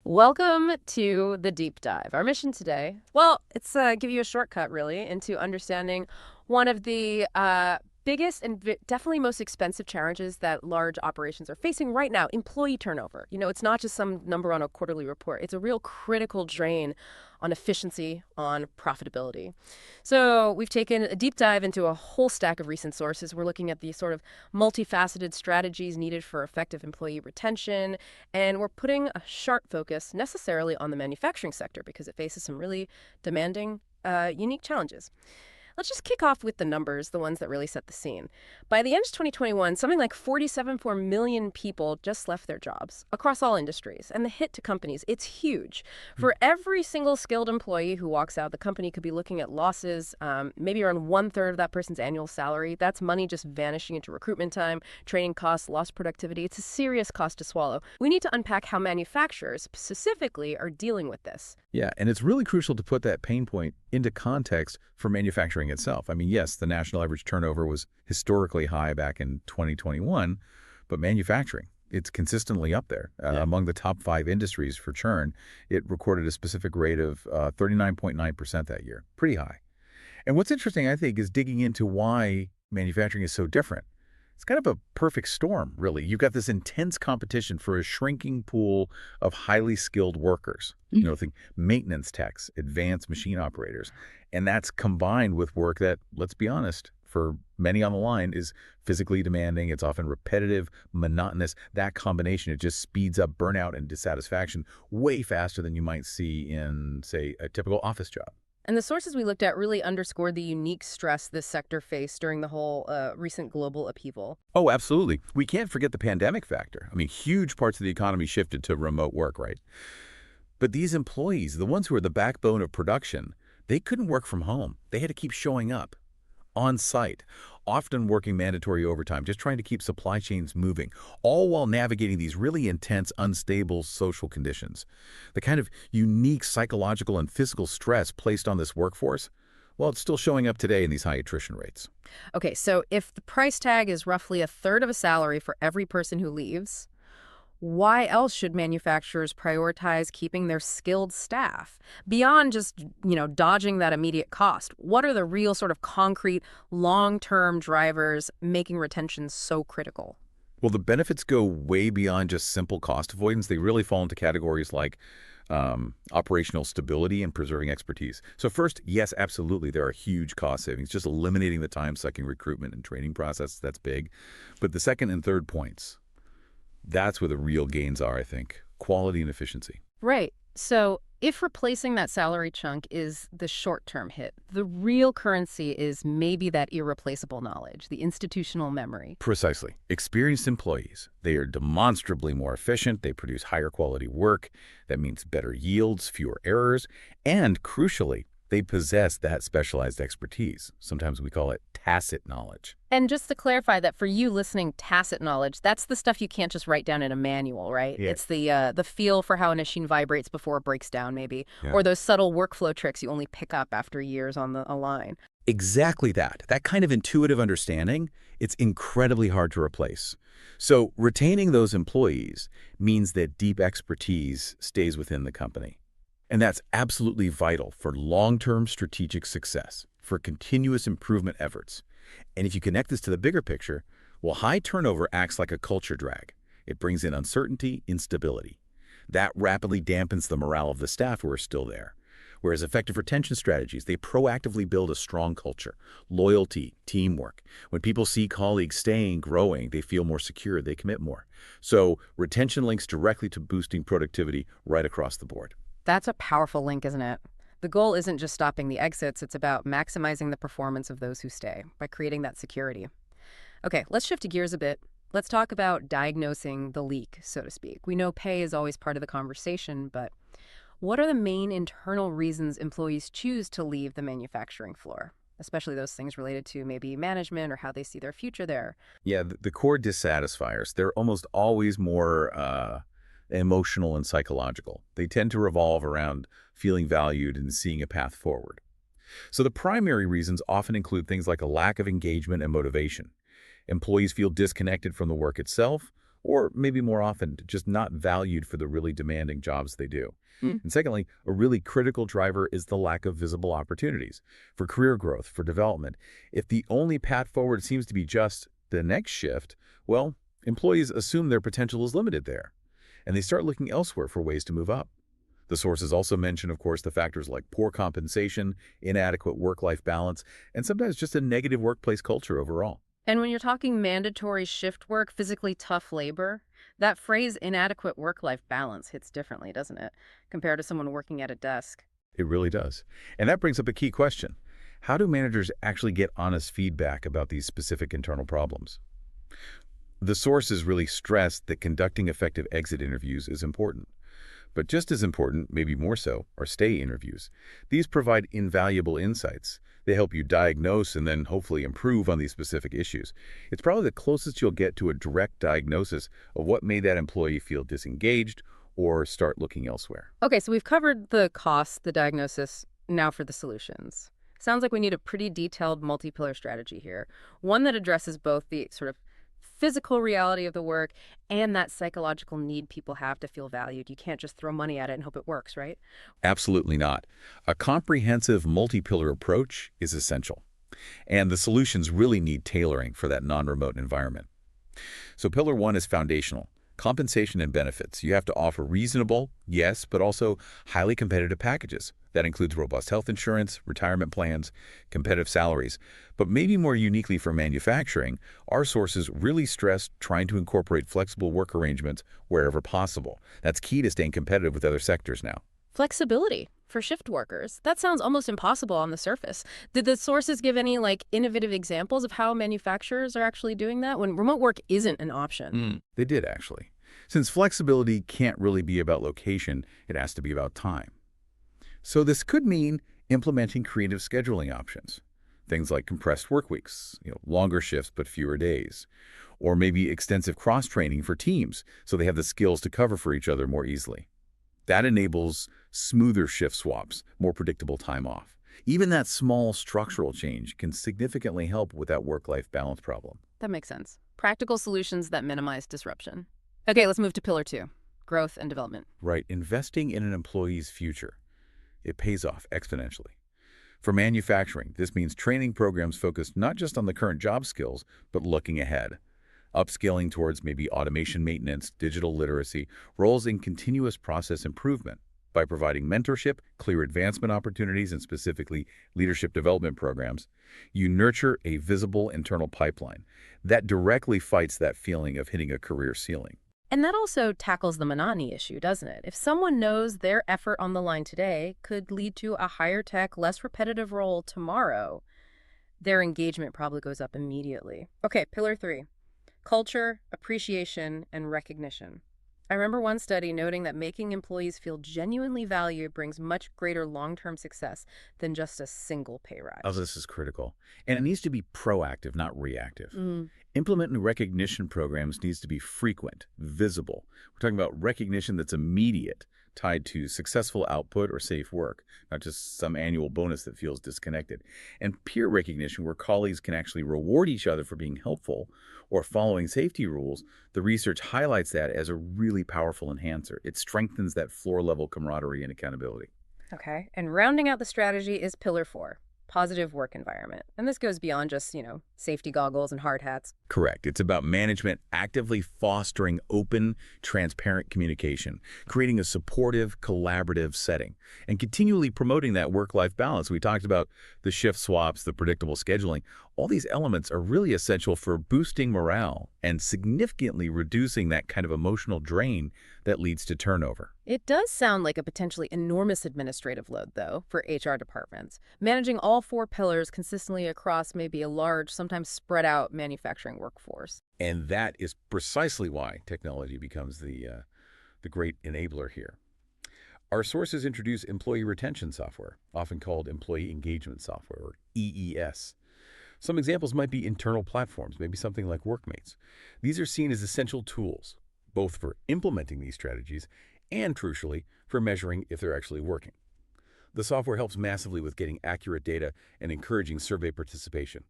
Welcome to the deep dive. Our mission today, well, it's give you a shortcut really into understanding one of the biggest and definitely most expensive challenges that large operations are facing right now, employee turnover. It's not just some number on a quarterly report. It's a real critical drain on efficiency, on profitability. So we've taken a deep dive into a whole stack of recent sources. We're looking at the sort of multifaceted strategies needed for effective employee retention, and we're putting a sharp focus necessarily on the manufacturing sector because it faces some really demanding, unique challenges. Let's just kick off with the numbers, the ones that really set the scene. By the end of 2021, something like 47.4 million people just left their jobs across all industries. And the hit to companies, it's huge. For every single skilled employee who walks out, the company could be looking at losses, maybe around 1/3 of that person's annual salary. That's money just vanishing into recruitment time, training costs, lost productivity. It's a serious cost to swallow. We need to unpack how manufacturers specifically are dealing with this. Yeah, and it's really crucial to put that pain point into context for manufacturing itself. I mean, yes, the national average turnover was historically high back in 2021, but manufacturing, it's consistently up there. Among the top 5 industries for churn, it recorded a specific rate of 39.9% that year. Pretty high. And what's interesting, I think, is digging into why manufacturing is so different. It's kind of a perfect storm, really. You've got this intense competition for a shrinking pool of highly skilled workers. Think maintenance techs, advanced machine operators. And that's combined with work that, let's be honest, for many on the line is physically demanding. It's often repetitive, monotonous. That combination, it just speeds up burnout and dissatisfaction way faster than you might see in, say, a typical office job. And the sources we looked at really underscored the unique stress this sector faced during the whole recent global upheaval. Oh, absolutely. We can't forget the pandemic factor. I mean, huge parts of the economy shifted to remote work, right? But these employees, the ones who are the backbone of production, they couldn't work from home. They had to keep showing up on site, often working mandatory overtime, just trying to keep supply chains moving, all while navigating these really intense, unstable social conditions. The kind of unique psychological and physical stress placed on this workforce, well, it's still showing up today in these high attrition rates. Okay, so if the price tag is roughly 1/3 of a salary for every person who leaves, why else should manufacturers prioritize keeping their skilled staff? Beyond just, dodging that immediate cost, what are the real sort of concrete, long-term drivers making retention so critical? Well, the benefits go way beyond just simple cost avoidance. They really fall into categories like operational stability and preserving expertise. So first, yes, absolutely, there are huge cost savings. Just eliminating the time-sucking recruitment and training process, that's big. But the second and third points, that's where the real gains are, I think. Quality and efficiency. Right. So if replacing that salary chunk is the short-term hit, the real currency is maybe that irreplaceable knowledge, the institutional memory. Precisely. Experienced employees, they are demonstrably more efficient. They produce higher quality work. That means better yields, fewer errors, and crucially, they possess that specialized expertise. Sometimes we call it tacit knowledge. And just to clarify that for you listening, tacit knowledge, that's the stuff you can't just write down in a manual, right? Yeah. It's the feel for how a machine vibrates before it breaks down, maybe, Yeah. or those subtle workflow tricks you only pick up after years on a line. Exactly that. That kind of intuitive understanding, it's incredibly hard to replace. So retaining those employees means that deep expertise stays within the company. And that's absolutely vital for long-term strategic success, for continuous improvement efforts. And if you connect this to the bigger picture, well, high turnover acts like a culture drag. It brings in uncertainty, instability. That rapidly dampens the morale of the staff who are still there. Whereas effective retention strategies, they proactively build a strong culture, loyalty, teamwork. When people see colleagues staying, growing, they feel more secure, they commit more. So retention links directly to boosting productivity right across the board. That's a powerful link, isn't it? The goal isn't just stopping the exits, it's about maximizing the performance of those who stay by creating that security. Okay, let's shift gears a bit. Let's talk about diagnosing the leak, so to speak. We know pay is always part of the conversation, but what are the main internal reasons employees choose to leave the manufacturing floor? Especially those things related to maybe management or how they see their future there. Yeah, the core dissatisfiers, they're almost always more emotional and psychological. They tend to revolve around feeling valued and seeing a path forward. So the primary reasons often include things like a lack of engagement and motivation. Employees feel disconnected from the work itself, or maybe more often, just not valued for the really demanding jobs they do. Mm. And secondly, a really critical driver is the lack of visible opportunities for career growth, for development. If the only path forward seems to be just the next shift, well, employees assume their potential is limited there, and they start looking elsewhere for ways to move up. The sources also mention, of course, the factors like poor compensation, inadequate work-life balance, and sometimes just a negative workplace culture overall. And when you're talking mandatory shift work, physically tough labor, that phrase inadequate work-life balance hits differently, doesn't it, compared to someone working at a desk? It really does. And that brings up a key question. How do managers actually get honest feedback about these specific internal problems? The sources really stress that conducting effective exit interviews is important. But just as important, maybe more so, are stay interviews. These provide invaluable insights. They help you diagnose and then hopefully improve on these specific issues. It's probably the closest you'll get to a direct diagnosis of what made that employee feel disengaged or start looking elsewhere. Okay, so we've covered the costs, the diagnosis, now for the solutions. Sounds like we need a pretty detailed multi-pillar strategy here, one that addresses both the sort of physical reality of the work and that psychological need people have to feel valued. You can't just throw money at it and hope it works, right? Absolutely not. A comprehensive multi-pillar approach is essential, and the solutions really need tailoring for that non-remote environment. So pillar one is foundational. Compensation and benefits. You have to offer reasonable, yes, but also highly competitive packages. That includes robust health insurance, retirement plans, competitive salaries. But maybe more uniquely for manufacturing, our sources really stress trying to incorporate flexible work arrangements wherever possible. That's key to staying competitive with other sectors now. Flexibility for shift workers. That sounds almost impossible on the surface. Did the sources give any innovative examples of how manufacturers are actually doing that when remote work isn't an option? They did, actually. Since flexibility can't really be about location, it has to be about time. So this could mean implementing creative scheduling options. Things like compressed work weeks, longer shifts but fewer days. Or maybe extensive cross-training for teams so they have the skills to cover for each other more easily. That enables smoother shift swaps, more predictable time off. Even that small structural change can significantly help with that work-life balance problem. That makes sense. Practical solutions that minimize disruption. Okay, let's move to pillar two, growth and development. Right, investing in an employee's future. It pays off exponentially. For manufacturing, this means training programs focused not just on the current job skills, but looking ahead. Upskilling towards maybe automation maintenance, digital literacy, roles in continuous process improvement. By providing mentorship, clear advancement opportunities, and specifically leadership development programs, you nurture a visible internal pipeline that directly fights that feeling of hitting a career ceiling. And that also tackles the monotony issue, doesn't it? If someone knows their effort on the line today could lead to a higher tech, less repetitive role tomorrow, their engagement probably goes up immediately. Okay, pillar three, culture, appreciation, and recognition. I remember one study noting that making employees feel genuinely valued brings much greater long-term success than just a single pay Oh, rise. this is critical. And it needs to be proactive, not reactive. Mm. Implementing recognition programs needs to be frequent, visible. We're talking about recognition that's immediate, tied to successful output or safe work, not just some annual bonus that feels disconnected. And peer recognition, where colleagues can actually reward each other for being helpful or following safety rules, the research highlights that as a really powerful enhancer. It strengthens that floor-level camaraderie and accountability. Okay, and rounding out the strategy is pillar four, positive work environment. And this goes beyond just, safety goggles and hard hats. Correct. It's about management actively fostering open, transparent communication, creating a supportive, collaborative setting, and continually promoting that work-life balance. We talked about the shift swaps, the predictable scheduling. All these elements are really essential for boosting morale and significantly reducing that kind of emotional drain that leads to turnover. It does sound like a potentially enormous administrative load, though, for HR departments. Managing all four pillars consistently across maybe a large, sometimes spread out manufacturing workforce. And that is precisely why technology becomes the great enabler here. Our sources introduce employee retention software, often called employee engagement software, or EES. Some examples might be internal platforms, maybe something like Workmates. These are seen as essential tools, both for implementing these strategies and, crucially, for measuring if they're actually working. The software helps massively with getting accurate data and encouraging survey participation.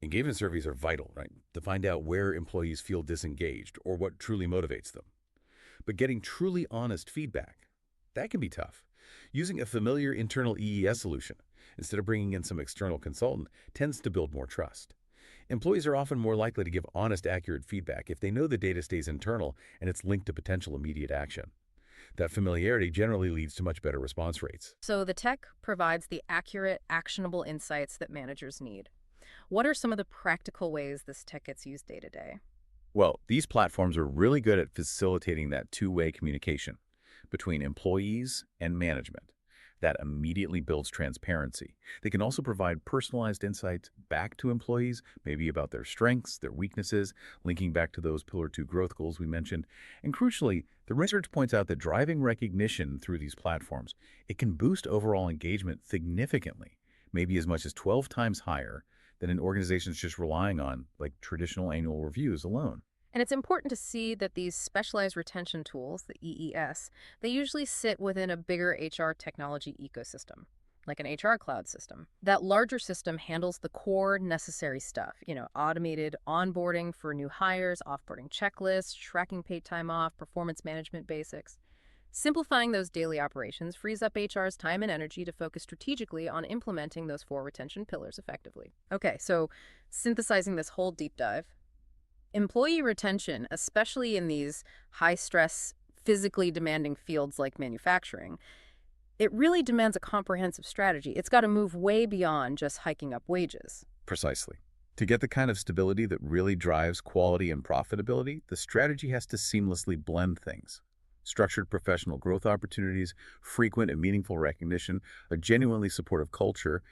Engagement surveys are vital, right, to find out where employees feel disengaged or what truly motivates them. But getting truly honest feedback, that can be tough. Using a familiar internal EES solution instead of bringing in some external consultant tends to build more trust. Employees are often more likely to give honest, accurate feedback if they know the data stays internal and it's linked to potential immediate action. That familiarity generally leads to much better response rates. So the tech provides the accurate, actionable insights that managers need. What are some of the practical ways this tech gets used day to day? Well, these platforms are really good at facilitating that two-way communication between employees and management. That immediately builds transparency. They can also provide personalized insights back to employees, maybe about their strengths, their weaknesses, linking back to those Pillar 2 growth goals we mentioned. And crucially, the research points out that driving recognition through these platforms, it can boost overall engagement significantly, maybe as much as 12 times higher than an organization's just relying on like traditional annual reviews alone. And it's important to see that these specialized retention tools, the EES, they usually sit within a bigger HR technology ecosystem, like an HR cloud system. That larger system handles the core necessary stuff, automated onboarding for new hires, offboarding checklists, tracking paid time off, performance management basics. Simplifying those daily operations frees up HR's time and energy to focus strategically on implementing those four retention pillars effectively. Okay, so synthesizing this whole deep dive, employee retention, especially in these high-stress, physically demanding fields like manufacturing, it really demands a comprehensive strategy. It's got to move way beyond just hiking up wages. Precisely. To get the kind of stability that really drives quality and profitability, the strategy has to seamlessly blend things. Structured professional growth opportunities, frequent and meaningful recognition, a genuinely supportive culture,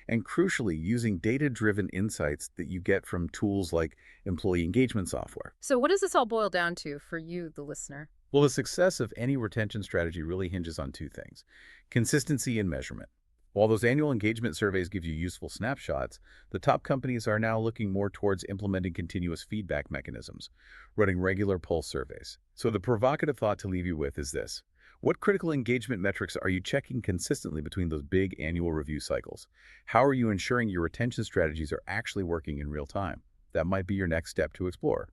and crucially, using data-driven insights that you get from tools like employee engagement software. So what does this all boil down to for you, the listener? Well, the success of any retention strategy really hinges on two things: consistency and measurement. While those annual engagement surveys give you useful snapshots, the top companies are now looking more towards implementing continuous feedback mechanisms, running regular pulse surveys. So the provocative thought to leave you with is this: what critical engagement metrics are you checking consistently between those big annual review cycles? How are you ensuring your retention strategies are actually working in real time? That might be your next step to explore.